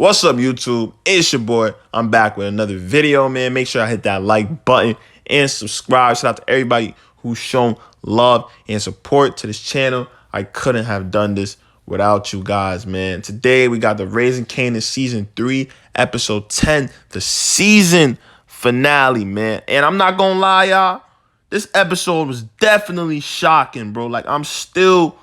What's up, YouTube? It's your boy. I'm back with another video, man. Make sure I hit that like button and subscribe. Shout out to everybody who's shown love and support to this channel. I couldn't have done this without you guys, man. Today, we got the Raising Kanan Season 3, Episode 10, the season finale, man. And I'm not gonna lie, y'all. This episode was definitely shocking, bro. Like, I'm still,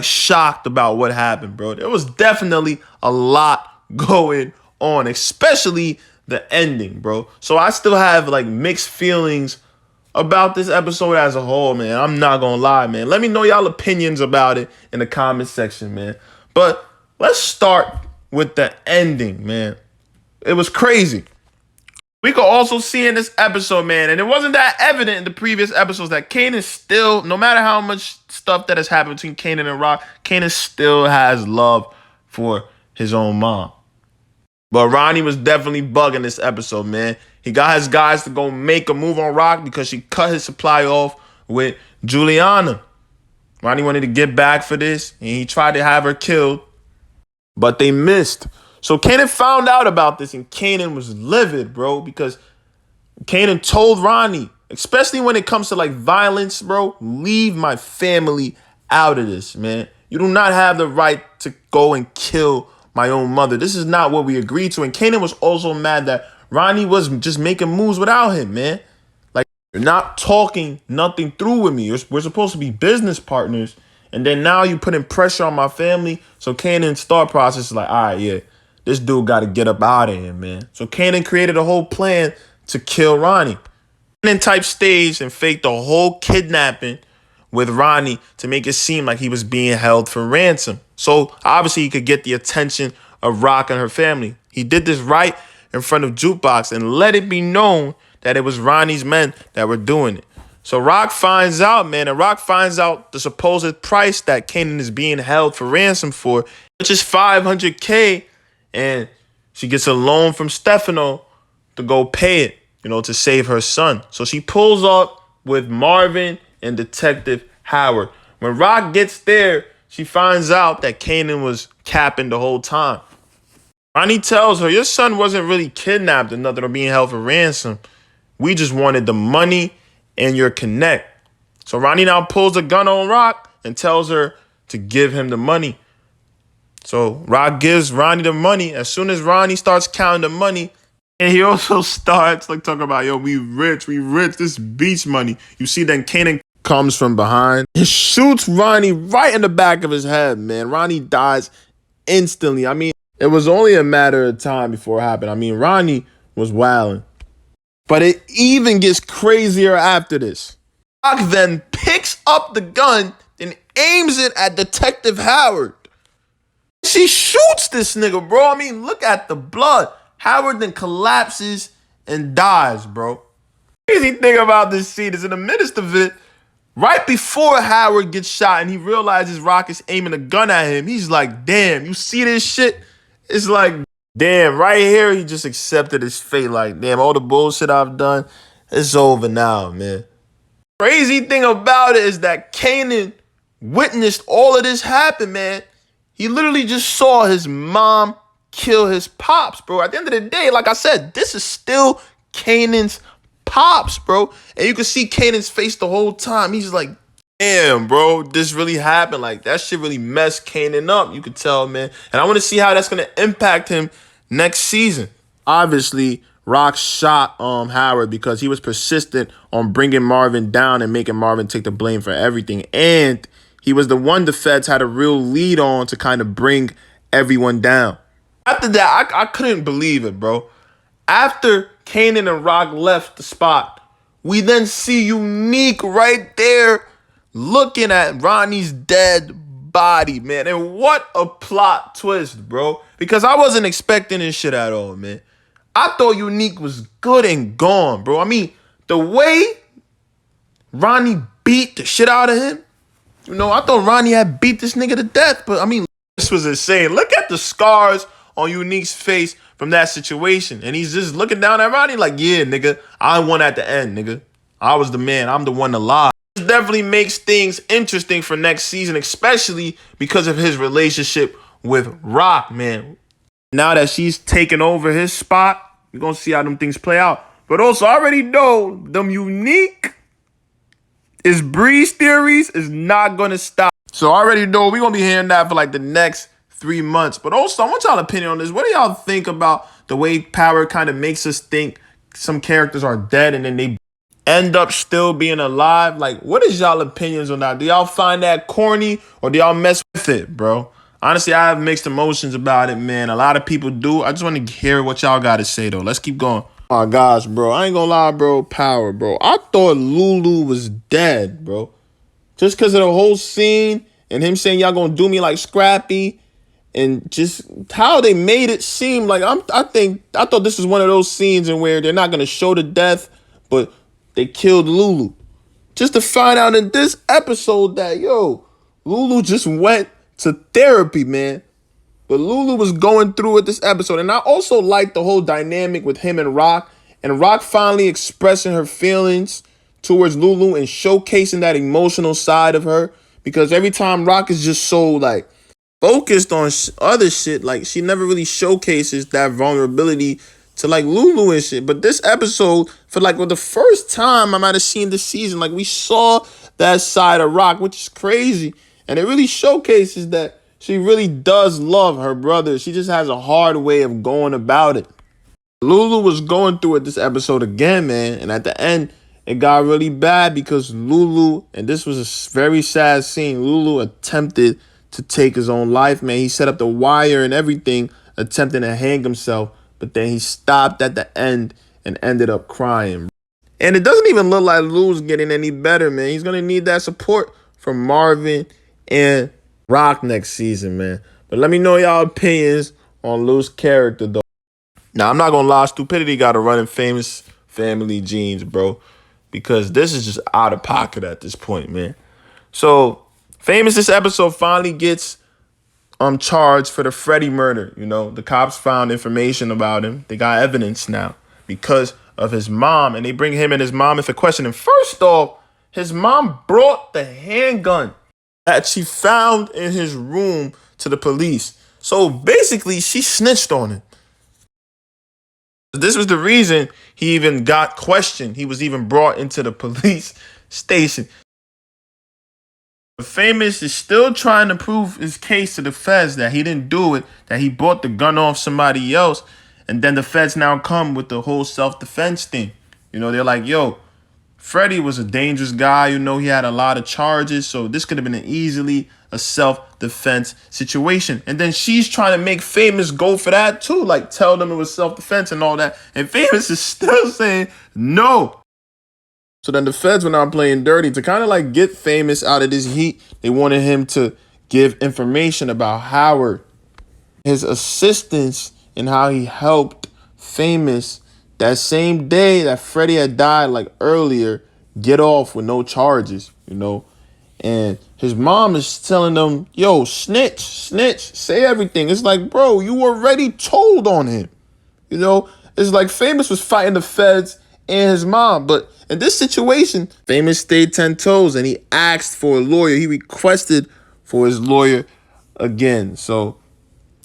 shocked about what happened, bro. There was definitely a lot going on, especially the ending, bro. So I still have, mixed feelings about this episode as a whole, man. I'm not gonna lie, man. Let me know y'all opinions about it in the comment section, man. But let's start with the ending, man. It was crazy. We could also see in this episode, man, and it wasn't that evident in the previous episodes, that Kanan still, no matter how much stuff that has happened between Kanan and Rock, Kanan still has love for his own mom. But Ronnie was definitely bugging this episode, man. He got his guys to go make a move on Rock because she cut his supply off with Juliana. Ronnie wanted to get back for this, and he tried to have her killed, but they missed. So Kanan found out about this, and Kanan was livid, bro, because Kanan told Ronnie, especially when it comes to, violence, bro, leave my family out of this, man. You do not have the right to go and kill my own mother. This is not what we agreed to. And Kanan was also mad that Ronnie was just making moves without him, man. You're not talking nothing through with me. We're supposed to be business partners, and then now you putting pressure on my family. So Kanan's thought process is like, all right, yeah, this dude got to get up out of here, man. So Kanan created a whole plan to kill Ronnie. Kanan type staged and faked the whole kidnapping with Ronnie to make it seem like he was being held for ransom. So obviously he could get the attention of Rock and her family. He did this right in front of Jukebox and let it be known that it was Ronnie's men that were doing it. So Rock finds out, man, and Rock finds out the supposed price that Kanan is being held for ransom for, which is $500K. And she gets a loan from Stefano to go pay it, to save her son. So she pulls up with Marvin and Detective Howard. When Rock gets there, she finds out that Kanan was capping the whole time. Ronnie tells her, your son wasn't really kidnapped or nothing or being held for ransom. We just wanted the money and your connect. So Ronnie now pulls a gun on Rock and tells her to give him the money. So Rock gives Ronnie the money. As soon as Ronnie starts counting the money, and he also starts talking about, yo, we rich, this beach money. You see then Kanan comes from behind and shoots Ronnie right in the back of his head, man. Ronnie dies instantly. I mean, it was only a matter of time before it happened. I mean, Ronnie was wilding. But it even gets crazier after this. Rock then picks up the gun and aims it at Detective Howard. She shoots this nigga, bro. I mean, look at the blood. Howard then collapses and dies, bro. Crazy thing about this scene is in the midst of it, right before Howard gets shot and he realizes Rock is aiming a gun at him, he's like, damn, you see this shit? It's like, damn, right here, he just accepted his fate. Like, damn, all the bullshit I've done, it's over now, man. Crazy thing about it is that Kanan witnessed all of this happen, man. He literally just saw his mom kill his pops, bro. At the end of the day, like I said, this is still Kanan's pops, bro. And you can see Kanan's face the whole time. He's like, damn, bro, this really happened. Like, that shit really messed Kanan up, you could tell, man. And I want to see how that's going to impact him next season. Obviously, Rock shot Howard because he was persistent on bringing Marvin down and making Marvin take the blame for everything. And he was the one the feds had a real lead on to kind of bring everyone down. After that, I couldn't believe it, bro. After Kanan and Rock left the spot, we then see Unique right there looking at Ronnie's dead body, man. And what a plot twist, bro. Because I wasn't expecting this shit at all, man. I thought Unique was good and gone, bro. I mean, the way Ronnie beat the shit out of him, I thought Ronnie had beat this nigga to death. But, I mean, this was insane. Look at the scars on Unique's face from that situation. And he's just looking down at Ronnie like, yeah, nigga, I won at the end, nigga. I was the man. I'm the one to lie. This definitely makes things interesting for next season, especially because of his relationship with Rock, man. Now that she's taken over his spot, we're going to see how them things play out. But also, I already know them unique is Breeze theories is not going to stop. So I already know we're going to be hearing that for like the next 3 months. But also, I want y'all opinion on this. What do y'all think about the way power kind of makes us think some characters are dead and then they end up still being alive? Like, what is y'all opinions on that? Do y'all find that corny or do y'all mess with it, bro? Honestly, I have mixed emotions about it, man. A lot of people do. I just want to hear what y'all got to say, though. Let's keep going. Oh my gosh, bro. I ain't gonna lie, bro. Power, bro. I thought Lulu was dead, bro. Just because of the whole scene and him saying y'all gonna do me like Scrappy and just how they made it seem like I thought this was one of those scenes in where they're not gonna show the death, but they killed Lulu. Just to find out in this episode that Lulu just went to therapy, man. But Lulu was going through it this episode. And I also like the whole dynamic with him and Rock finally expressing her feelings towards Lulu and showcasing that emotional side of her. Because every time Rock is just so like focused on other shit, like she never really showcases that vulnerability to like Lulu and shit. But this episode, for like the first time I might have seen this season, like we saw that side of Rock, which is crazy. And it really showcases that she really does love her brother. She just has a hard way of going about it. Lulu was going through it this episode again, man. And at the end, it got really bad because Lulu, and this was a very sad scene, Lulu attempted to take his own life, man. He set up the wire and everything, attempting to hang himself. But then he stopped at the end and ended up crying. And it doesn't even look like Lulu's getting any better, man. He's going to need that support from Marvin and Rock next season, man. But let me know y'all opinions on Lou's character, though. Now, I'm not going to lie. Stupidity got to run in Famous family genes, bro. Because this is just out of pocket at this point, man. So, Famous this episode finally gets charged for the Freddie murder. You know, the cops found information about him. They got evidence now because of his mom. And they bring him and his mom in for questioning. First off, his mom brought the handgun that she found in his room to the police. So basically, she snitched on him. This was the reason he even got questioned. He was even brought into the police station. Famous is still trying to prove his case to the feds that he didn't do it, that he bought the gun off somebody else. And then the feds now come with the whole self-defense thing. You know, they're like, yo, Freddie was a dangerous guy. You know, he had a lot of charges. So this could have been easily a self-defense situation. And then she's trying to make Famous go for that too. Like tell them it was self-defense and all that. And Famous is still saying no. So then the feds went out playing dirty to kind of like get Famous out of this heat. They wanted him to give information about Howard, his assistance, and how he helped Famous that same day that Freddie had died, like earlier, get off with no charges, you know. And his mom is telling them, yo, snitch, say everything. It's like, bro, you already told on him. You know, it's like Famous was fighting the feds and his mom. But in this situation, Famous stayed 10 toes and he asked for a lawyer. He requested for his lawyer again. So,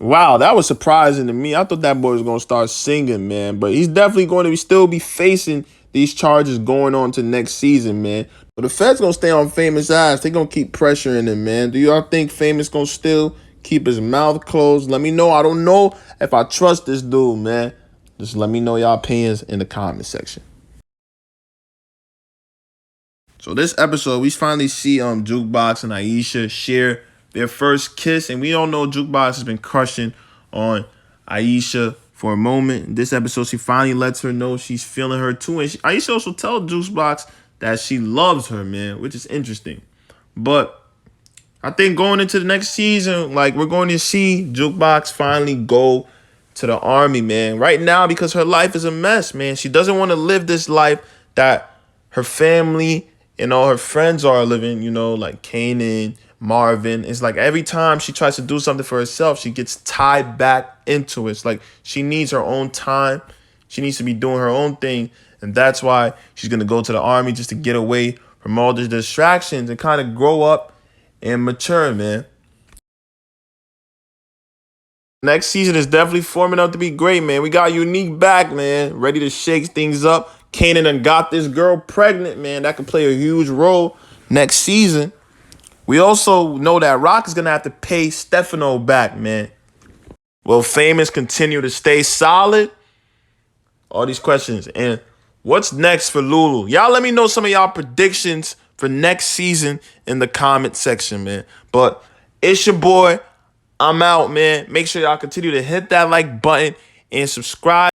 wow, that was surprising to me. I thought that boy was going to start singing, man. But he's definitely going to still be facing these charges going on to next season, man. But the feds going to stay on Famous' ass. They going to keep pressuring him, man. Do y'all think Famous going to still keep his mouth closed? Let me know. I don't know if I trust this dude, man. Just let me know y'all opinions in the comment section. So this episode, we finally see Jukebox and Aisha share their first kiss. And we all know Jukebox has been crushing on Aisha for a moment. In this episode, she finally lets her know she's feeling her too. And Aisha also tells Jukebox that she loves her, man, which is interesting. But I think going into the next season, like we're going to see Jukebox finally go to the army, man. Right now, because her life is a mess, man. She doesn't want to live this life that her family and all her friends are living, you know, like Kanan, Marvin. It's like every time she tries to do something for herself, she gets tied back into it. It's like she needs her own time. She needs to be doing her own thing. And that's why she's going to go to the army just to get away from all the distractions and kind of grow up and mature, man. Next season is definitely forming up to be great, man. We got Unique back, man, ready to shake things up. Kanan done got this girl pregnant, man. That could play a huge role next season. We also know that Rock is going to have to pay Stefano back, man. Will Famous continue to stay solid? All these questions. And what's next for Lulu? Y'all let me know some of y'all predictions for next season in the comment section, man. But it's your boy. I'm out, man. Make sure y'all continue to hit that like button and subscribe.